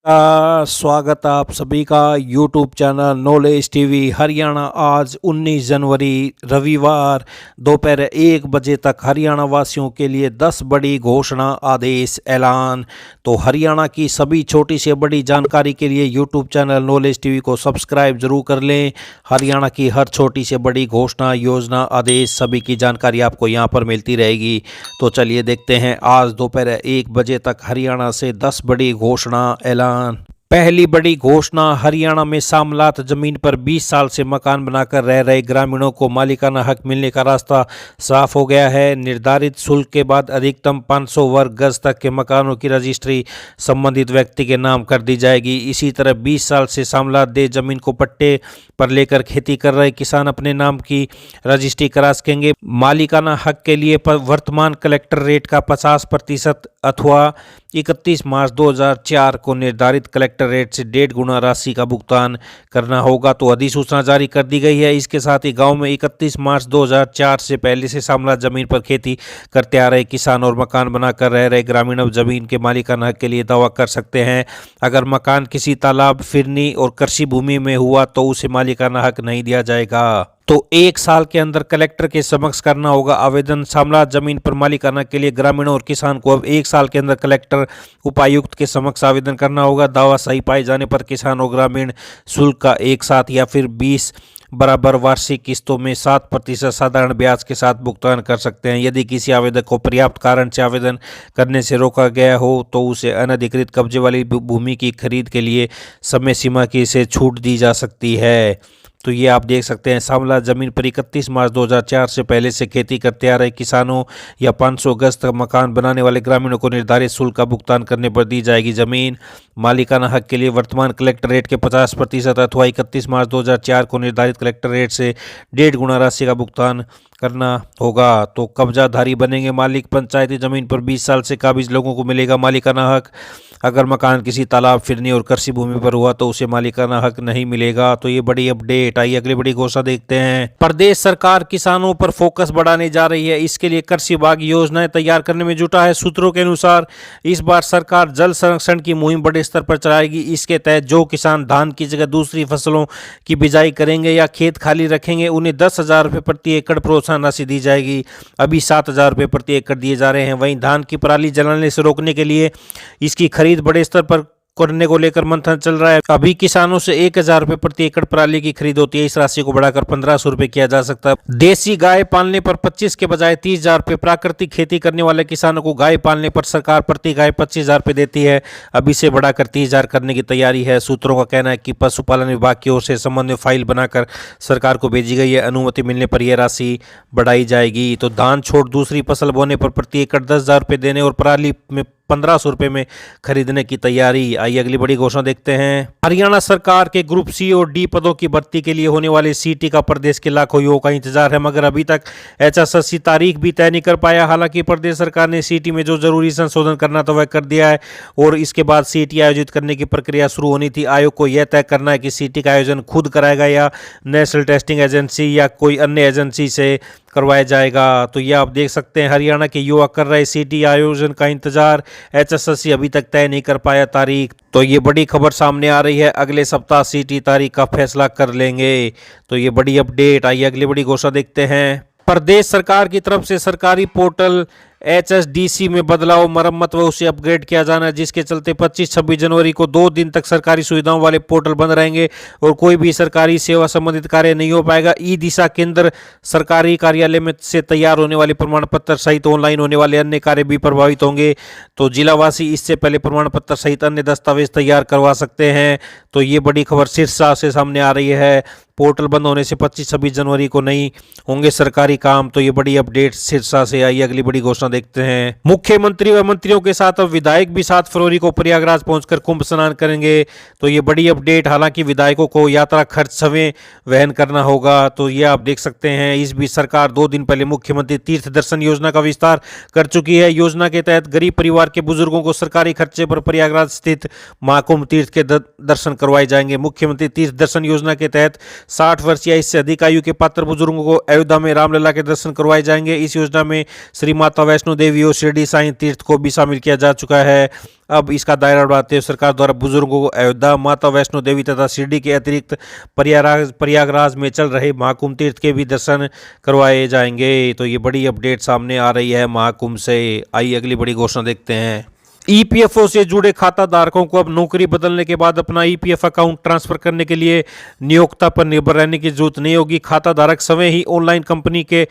स्वागत आप सभी का YouTube channel knowledge TV Haryana. आज 19 जनवरी रविवार दोपहर 1 बजे तक हरियाणा वासियों के लिए 10 बड़ी घोषणा आदेश ऐलान। तो हरियाणा की सभी छोटी से बड़ी जानकारी के लिए यूट्यूब चैनल नॉलेज टीवी को सब्सक्राइब जरूर कर लें। हरियाणा की हर छोटी से बड़ी घोषणा योजना आदेश सभी की जानकारी आपको यहां पर मिलती रहेगी। तो चलिए देखते हैं आज दोपहर 1 बजे तक हरियाणा से 10 बड़ी घोषणा ऐलान। पहली बड़ी घोषणा, हरियाणा में सामलात जमीन पर 20 साल से मकान बनाकर रह रहे ग्रामीणों को मालिकाना हक मिलने का रास्ता साफ हो गया है। निर्धारित शुल्क के बाद अधिकतम 500 वर्ग गज तक के मकानों की रजिस्ट्री संबंधित व्यक्ति के नाम कर दी जाएगी। इसी तरह 20 साल से सामलात दे जमीन को पट्टे पर लेकर खेती कर रहे किसान अपने नाम की रजिस्ट्री करा सकेंगे। मालिकाना हक के लिए वर्तमान कलेक्टर रेट का 50% अथवा 31 मार्च 2004 को निर्धारित कलेक्टर रेट से 1.5 गुना राशि का भुगतान करना होगा। तो अधिसूचना जारी कर दी गई है। इसके साथ ही गांव में 31 मार्च 2004 से पहले से सामलात जमीन पर खेती करते आ रहे किसान और मकान बनाकर रह रहे ग्रामीण अब जमीन के मालिकाना हक के लिए दावा कर सकते हैं। अगर मकान किसी तालाब, फिरनी और कृषि भूमि में हुआ तो उसे मालिकाना हक नहीं दिया जाएगा। तो 1 साल के अंदर कलेक्टर के समक्ष करना होगा आवेदन। सामलात जमीन पर मालिकाना के लिए ग्रामीणों और किसान को अब 1 साल के अंदर कलेक्टर, उपायुक्त के समक्ष आवेदन करना होगा। दावा सही पाए जाने पर किसान और ग्रामीण शुल्क का एक साथ या फिर 20 बराबर वार्षिक किस्तों में 7% साधारण ब्याज के साथ भुगतान कर सकते हैं। यदि किसी आवेदक को पर्याप्त कारण से आवेदन करने से रोका गया हो तो उसे अनधिकृत कब्जे वाली भूमि की खरीद के लिए समय सीमा की से छूट दी जा सकती है। तो ये आप देख सकते हैं, सामलात जमीन पर 31 मार्च 2004 से पहले से खेती करते आ रहे किसानों या 500 गज तक मकान बनाने वाले ग्रामीणों को निर्धारित शुल्क का भुगतान करने पर दी जाएगी जमीन। मालिकाना हक के लिए वर्तमान कलेक्टर रेट के 50% अथवा 31 मार्च 2004 को निर्धारित कलेक्टर रेट से 1.5 गुना राशि का भुगतान करना होगा। तो कब्जाधारी बनेंगे मालिक। पंचायती जमीन पर 20 साल से काबिज लोगों को मिलेगा मालिकाना हक। अगर मकान किसी तालाब, फिरनी और कृषि भूमि पर हुआ तो उसे मालिकाना हक नहीं मिलेगा। तो ये बड़ी अपडेट आई। अगली बड़ी घोषणा देखते हैं। प्रदेश सरकार किसानों पर फोकस बढ़ाने जा रही है। इसके लिए कृषि विभाग योजनाएं तैयार करने में जुटा है। सूत्रों के अनुसार इस बार सरकार जल संरक्षण की मुहिम बड़े स्तर पर चलाएगी। इसके तहत जो किसान धान की जगह दूसरी फसलों की बिजाई करेंगे या खेत खाली रखेंगे उन्हें 10,000 रुपये प्रति एकड़ प्रोत्साहन राशि दी जाएगी। अभी 7,000 रुपये प्रति एकड़ दिए जा रहे हैं। वहीं धान की पराली जलाने से रोकने के लिए इसकी खरीद बड़े स्तर पर करने को लेकर मंथन चल रहा है। अभी किसानों से 1,000 रुपये प्रति एकड़ पराली की खरीद होती है। इस राशि को बढ़ाकर 1,500 रुपये किया जा सकता है। देसी गाय पालने पर 25 के बजाय 30,000 रुपये। प्राकृतिक खेती करने वाले किसानों को गाय पालने पर सरकार प्रति गाय 25,000 रुपये देती है। अभी से बढ़ाकर 30,000 करने की तैयारी है। सूत्रों का कहना है कि पशुपालन विभाग की ओर से संबंध में फाइल बनाकर सरकार को भेजी गई है। अनुमति मिलने पर यह राशि बढ़ाई जाएगी। तो धान छोड़ दूसरी फसल बोने पर प्रति एकड़ 10,000 रुपये देने और पराली में 1,500 रुपये में खरीदने की तैयारी। आइए अगली बड़ी घोषणा देखते हैं। हरियाणा सरकार के ग्रुप सी और डी पदों की भर्ती के लिए होने वाली सीटी का प्रदेश के लाखों युवाओं का इंतजार है, मगर अभी तक एचएसएससी तारीख भी तय नहीं कर पाया। हालांकि प्रदेश सरकार ने सीटी में जो जरूरी संशोधन करना था वह कर दिया है और इसके बाद सीटी आयोजित करने की प्रक्रिया शुरू होनी थी। आयोग को यह तय करना है कि सीटी का आयोजन खुद कराएगा या नेशनल टेस्टिंग एजेंसी या कोई अन्य एजेंसी से करवाया जाएगा। तो ये आप देख सकते हैं, हरियाणा के युवा कर रहे सीटी आयोजन का इंतजार। एचएसएससी अभी तक तय नहीं कर पाया तारीख। तो ये बड़ी खबर सामने आ रही है, अगले सप्ताह सीटी तारीख का फैसला कर लेंगे। तो ये बड़ी अपडेट। आइए अगली बड़ी घोषणा देखते हैं। प्रदेश सरकार की तरफ से सरकारी पोर्टल HSDC में बदलाव, मरम्मत व उसे अपग्रेड किया जाना, जिसके चलते 25-26 जनवरी को 2 दिन तक सरकारी सुविधाओं वाले पोर्टल बंद रहेंगे और कोई भी सरकारी सेवा संबंधित कार्य नहीं हो पाएगा। ई दिशा केंद्र सरकारी कार्यालय में से तैयार होने वाले प्रमाण पत्र सहित ऑनलाइन होने वाले अन्य कार्य भी प्रभावित होंगे। तो जिलावासी इससे पहले प्रमाण पत्र सहित अन्य दस्तावेज तैयार करवा सकते हैं। तो ये बड़ी खबर सिरसा से सामने आ रही है। पोर्टल बंद होने से 25-26 जनवरी को नहीं होंगे सरकारी काम। तो ये बड़ी अपडेट सिरसा से आई। अगली बड़ी घोषणा देखते हैं। मुख्यमंत्री व मंत्रियों के साथ अब विधायक भी 7 फरवरी को प्रयागराज पहुंचकर कुंभ स्नान करेंगे। तो ये बड़ी अपडेट। हालांकि विधायकों को यात्रा खर्च स्वयं वहन करना होगा। तो ये आप देख सकते हैं। इस बीच सरकार 2 दिन पहले मुख्यमंत्री तीर्थ दर्शन योजना का विस्तार कर चुकी है। योजना के तहत गरीब परिवार के बुजुर्गों को सरकारी खर्चे पर प्रयागराज स्थित महाकुंभ तीर्थ के दर्शन करवाए जाएंगे। मुख्यमंत्री तीर्थ दर्शन योजना के तहत 60 वर्ष या इससे अधिक आयु के पात्र बुजुर्गों को अयोध्या में रामलला के दर्शन करवाए जाएंगे। इस योजना में श्री माता वैष्णो देवी और शिरडी साईं तीर्थ को भी शामिल किया जा चुका है। अब इसका दायरा बढ़ाते हुए सरकार द्वारा बुजुर्गों को अयोध्या, माता वैष्णो देवी तथा शिरडी के अतिरिक्त प्रयागराज में चल रहे महाकुंभ तीर्थ के भी दर्शन करवाए जाएंगे। तो ये बड़ी अपडेट सामने आ रही है महाकुंभ से। आइए अगली बड़ी घोषणा देखते हैं। ईपीएफओ से जुड़े खाता धारकों को अब नौकरी बदलने के बाद अपना ईपीएफ अकाउंट ट्रांसफर करने के लिए नियोक्ता पर निर्भर रहने की जरूरत नहीं होगी। खाता धारक स्वयं ही ऑनलाइन कंपनी के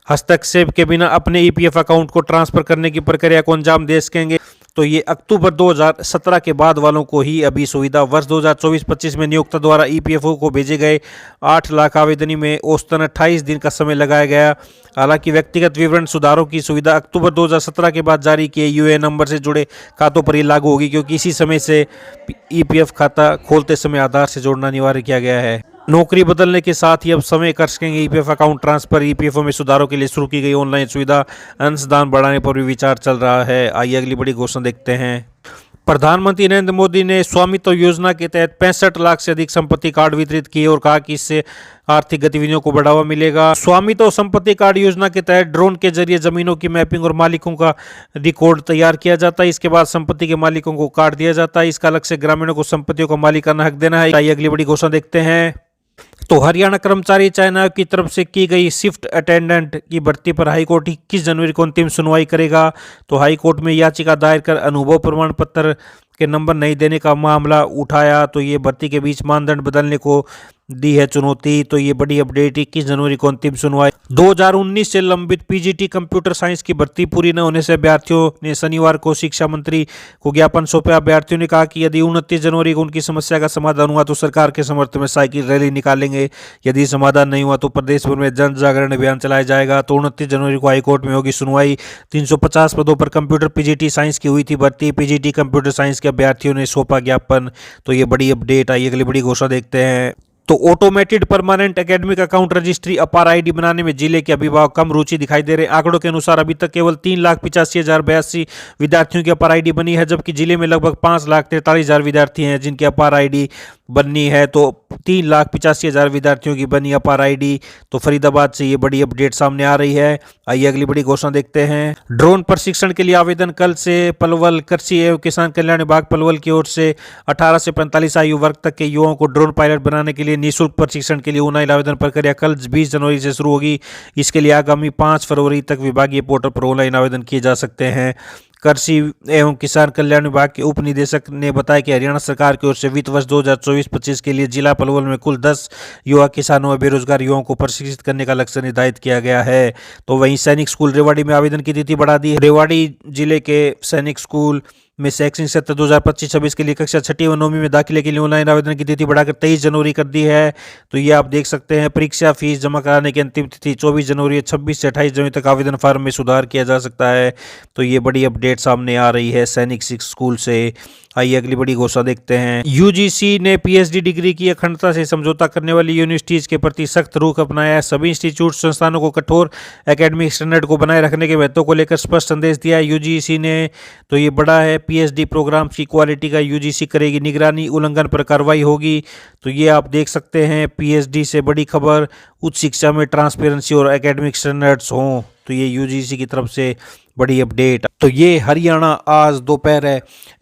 हस्तक्षेप के बिना अपने ईपीएफ अकाउंट को ट्रांसफर करने की प्रक्रिया को अंजाम दे सकेंगे। तो ये अक्टूबर 2017 के बाद वालों को ही अभी सुविधा। वर्ष 2024-25 में नियोक्ता द्वारा ईपीएफओ को भेजे गए 8 लाख आवेदनी में औसतन 28 दिन का समय लगाया गया। हालांकि व्यक्तिगत विवरण सुधारों की सुविधा अक्टूबर 2017 के बाद जारी किए यूएएन नंबर से जुड़े खातों पर ही लागू होगी, क्योंकि इसी समय से ईपीएफ खाता खोलते समय आधार से जोड़ना अनिवार्य किया गया है। नौकरी बदलने के साथ ही अब समय कर सकेंगे ईपीएफ अकाउंट ट्रांसफर। ईपीएफओ में सुधारों के लिए शुरू की गई ऑनलाइन सुविधा अंशदान बढ़ाने पर भी विचार चल रहा है। आइए अगली बड़ी घोषणा देखते हैं। प्रधानमंत्री नरेंद्र मोदी ने स्वामित्व योजना के तहत 65 लाख से अधिक संपत्ति कार्ड वितरित किए और कहा कि इससे आर्थिक गतिविधियों को बढ़ावा मिलेगा। स्वामित्व संपत्ति कार्ड योजना के तहत ड्रोन के जरिए जमीनों की मैपिंग और मालिकों का रिकॉर्ड तैयार किया जाता है। इसके बाद संपत्ति के मालिकों को कार्ड दिया जाता है। इसका लक्ष्य ग्रामीणों को संपत्तियों का मालिकाना हक देना है। आइए अगली बड़ी घोषणा देखते हैं। तो हरियाणा कर्मचारी चयन आयोग की तरफ से की गई शिफ्ट अटेंडेंट की भर्ती पर हाईकोर्ट 21 जनवरी को अंतिम सुनवाई करेगा। तो हाईकोर्ट में याचिका दायर कर अनुभव प्रमाण पत्र के नंबर नहीं देने का मामला उठाया। तो ये भर्ती के बीच मानदंड बदलने को दी है चुनौती। तो ये बड़ी अपडेट 21 जनवरी को अंतिम सुनवाई। 2019 से लंबित पीजीटी कंप्यूटर साइंस की भर्ती पूरी न होने से अभ्यर्थियों ने शनिवार को शिक्षा मंत्री को ज्ञापन सौंपा। अभ्यर्थियों ने कहा कि यदि 29 जनवरी को उनकी समस्या का समाधान हुआ तो सरकार के समर्थन में साइकिल रैली निकालेंगे। यदि समाधान नहीं हुआ तो प्रदेश भर में जन जागरण अभियान चलाया जाएगा। तो 29 जनवरी को हाईकोर्ट में होगी सुनवाई। 350 पदों पर कंप्यूटर पीजीटी साइंस की हुई थी भर्ती। पीजीटी कंप्यूटर साइंस के अभ्यर्थियों ने सौंपा ज्ञापन। तो ये बड़ी अपडेट आई। अगली बड़ी घोषणा देखते हैं। तो automated permanent academic account registry अपार आईडी बनाने में जिले के अभिभावक कम रुचि दिखाई दे रहे हैं। आंकड़ों के अनुसार अभी तक केवल 3,85,082 विद्यार्थियों की अपार आईडी बनी है, जबकि जिले में लगभग 5,43,000 विद्यार्थी हैं जिनकी अपार आईडी बननी है। तो 3,85,000 विद्यार्थियों की बनी अपार आईडी। तो फरीदाबाद से ये बड़ी अपडेट सामने आ रही है। आइए अगली बड़ी घोषणा देखते हैं। ड्रोन प्रशिक्षण के लिए आवेदन कल से पलवल कृषि एवं किसान कल्याण विभाग पलवल की ओर से 18 से 45 आयु वर्ग तक के युवाओं को ड्रोन पायलट बनाने के लिए निःशुल्क प्रशिक्षण के लिए ऑनलाइन आवेदन प्रक्रिया कल 20 जनवरी से शुरू होगी। इसके लिए आगामी 5 फरवरी तक विभागीय पोर्टल पर ऑनलाइन आवेदन किए जा सकते हैं। कृषि एवं किसान कल्याण विभाग के उप निदेशक ने बताया कि हरियाणा सरकार की ओर से वित्त वर्ष 2024-25 के लिए जिला पलवल में कुल 10 युवा किसानों और बेरोजगार युवाओं को प्रशिक्षित करने का लक्ष्य निर्धारित किया गया है। तो वहीं सैनिक स्कूल रेवाड़ी में आवेदन की तिथि बढ़ा दी है। रेवाड़ी जिले के सैनिक स्कूल में शैक्षणिक सत्र 2025-26 के लिए कक्षा 6वीं व 9वीं में दाखिले के लिए ऑनलाइन आवेदन की तिथि बढ़ाकर 23 जनवरी कर दी है। तो ये आप देख सकते हैं। परीक्षा फीस जमा कराने की अंतिम तिथि 24 जनवरी 26 से 28 जनवरी तक आवेदन फार्म में सुधार किया जा सकता है। तो ये बड़ी अपडेट सामने आ रही है सैनिक स्कूल से। आइए अगली बड़ी घोषणा देखते हैं। यूजीसी ने पीएचडी डिग्री की अखंडता से समझौता करने वाली यूनिवर्सिटीज के प्रति सख्त रुख अपनाया है। सभी इंस्टीट्यूट संस्थानों को कठोर एकेडमिक स्टैंडर्ड को बनाए रखने के महत्व को लेकर स्पष्ट संदेश दिया है यूजीसी ने। तो ये बड़ा है। पीएचडी प्रोग्राम्स की क्वालिटी का यूजीसी करेगी निगरानी, उल्लंघन पर कार्रवाई होगी। तो ये आप देख सकते हैं। पीएचडी से बड़ी खबर, उच्च शिक्षा में ट्रांसपेरेंसी और एकेडमिक स्टैंडर्ड्स हों। तो ये यूजीसी की तरफ से बड़ी अपडेट। तो ये हरियाणा आज दोपहर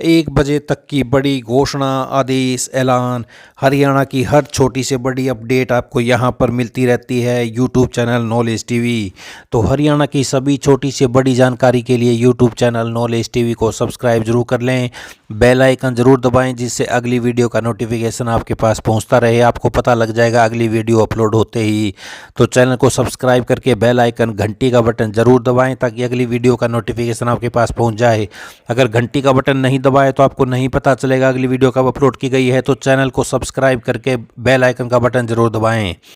1 बजे तक की बड़ी घोषणा, आदेश, ऐलान। हरियाणा की हर छोटी से बड़ी अपडेट आपको यहाँ पर मिलती रहती है यूट्यूब चैनल नॉलेज टीवी। तो हरियाणा की सभी छोटी से बड़ी जानकारी के लिए यूट्यूब चैनल नॉलेज टीवी को सब्सक्राइब जरूर कर लें। बेल आइकन जरूर दबाएं जिससे अगली वीडियो का नोटिफिकेशन आपके पास पहुँचता रहे। आपको पता लग जाएगा अगली वीडियो अपलोड होते ही। तो चैनल को सब्सक्राइब करके बेल आइकन, घंटी का बटन जरूर दबाएं ताकि अगली वीडियो का नोटिफिकेशन आपके पास पहुंच जाए। अगर घंटी का बटन नहीं दबाए तो आपको नहीं पता चलेगा अगली वीडियो कब अपलोड की गई है। तो चैनल को सब्सक्राइब करके बेल आइकन का बटन जरूर दबाएं।